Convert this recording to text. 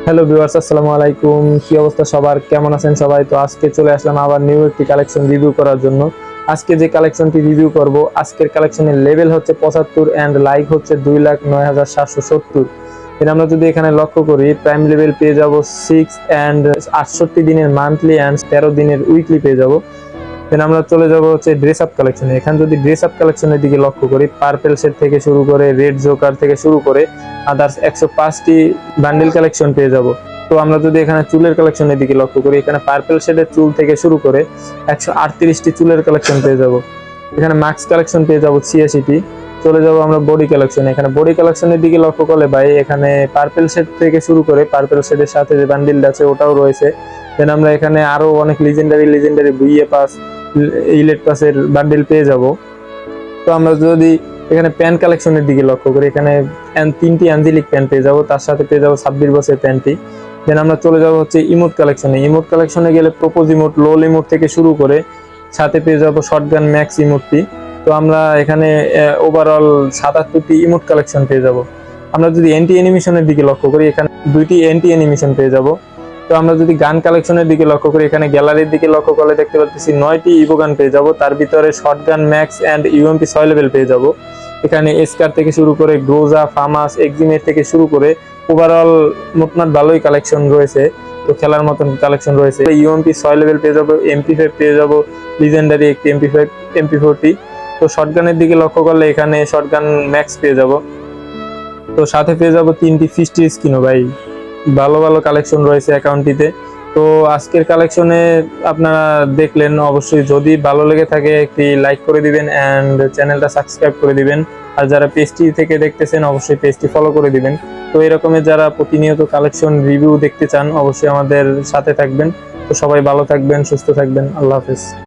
Hello viewers, আসসালামু আলাইকুম। কি অবস্থা সবার, কেমন আছেন সবাই? তো আজকে চলে আসলাম আবার নিউ একটি কালেকশন রিভিউ করার জন্য। আজকে যে কালেকশনটি রিভিউ করব, আজকের কালেকশনের লেভেল হচ্ছে 75 এন্ড লাইক হচ্ছে 2,09,770। এর আমরা যদি এখানে লক্ষ্য করি, প্রাইম লেভেল পেয়ে যাব 6 এন্ড 68 দিনের মান্থলি এন্ড 13 দিনের উইকলি পেয়ে যাব। দেন আমরা চলে যাব হচ্ছে ড্রেস আপ কালেকশনে। এখানে যদি ড্রেস আপ কালেকশনের দিকে লক্ষ্য করি, পার্পেল সেট থেকে শুরু করে রেড জোকার থেকে শুরু করে আদার্স 105টি বান্ডেল কালেকশন পেয়ে যাব। তো আমরা যদি এখানে চুলের কালেকশনের দিকে লক্ষ্য করি, এখানে পার্পেল শেডের চুল থেকে শুরু করে 138টি চুলের কালেকশন পেয়ে যাব। এখানে মাস্ক কালেকশন পেয়ে যাব 86টি। চলে যাব আমরা বডি কালেকশনে। এখানে বডি কালেকশনের দিকে লক্ষ্য করলে ভাই, এখানে পার্পেল শেড থেকে শুরু করে পার্পেল শেডের সাথে যে বান্ডিলটা আছে ওটাও রয়েছে। দেন আমরা এখানে আরো অনেক লিজেন্ডারি বুইয়ে পাস, ইলেট পাসের বান্ডিল পেয়ে যাব। তো আমরা যদি এখানে প্যান্ট কালেকশনের দিকে লক্ষ্য করি, এখানে 3টি অ্যাঞ্জেলিক প্যান্ট পেয়ে যাব, তার সাথে পেয়ে যাব 26 বছরের প্যান্টটি। দেন আমরা চলে যাব হচ্ছে ইমোট কালেকশনে। ইমোট কালেকশনে গেলে প্রপোজ ইমোট, লোল ইমোট থেকে শুরু করে সাথে পেয়ে যাব শটগান ম্যাক্স ইমোটটি। তো আমরা এখানে ওভারঅল 77টি ইমোট কালেকশন পেয়ে যাব। আমরা যদি এন্টি অ্যানিমেশনের দিকে লক্ষ্য করি, এখানে 2টি এন্টি অ্যানিমেশন পেয়ে যাব। তো আমরা যদি গান কালেকশনের দিকে লক্ষ্য করি, এখানে গ্যালারির দিকে লক্ষ্য করলে দেখতে পাচ্ছি 9টি ইভো গান পেয়ে যাব। তার ভিতরে shotgun max and UMP 6 level পেয়ে যাব। এখানে এসকার থেকে শুরু করে গ্রোজা, ফামাস, এক্সিমেট থেকে শুরু করে ওভারঅল মোটমাট ভালোই কালেকশন রয়েছে। তো খেলার মতন কালেকশন রয়েছে। ইউএমপি 6 লেভেল পেয়ে যাব, MP5 পেয়ে যাব, লিজেন্ডারি একটি MP5, MP40। তো শটগানের দিকে লক্ষ্য করলে এখানে শটগান ম্যাক্স পেয়ে যাব। তো সাথে পেয়ে যাব 3টি ফিস্টি স্কিনও। ভাই ভালো ভালো কালেকশন রয়েছে অ্যাকাউন্টটিতে। তো আজকের কালেকশনে আপনারা দেখলেন, অবশ্যই যদি ভালো লেগে থাকে একটি লাইক করে দিবেন এন্ড চ্যানেলটা সাবস্ক্রাইব করে দিবেন। আর যারা পেজটি থেকে দেখতেছেন অবশ্যই পেজটি ফলো করে দিবেন। তো এরকমের যারা প্রতিনিয়ত কালেকশন রিভিউ দেখতে চান অবশ্যই আমাদের সাথে থাকবেন। তো সবাই ভালো থাকবেন, সুস্থ থাকবেন। আল্লাহ হাফেজ।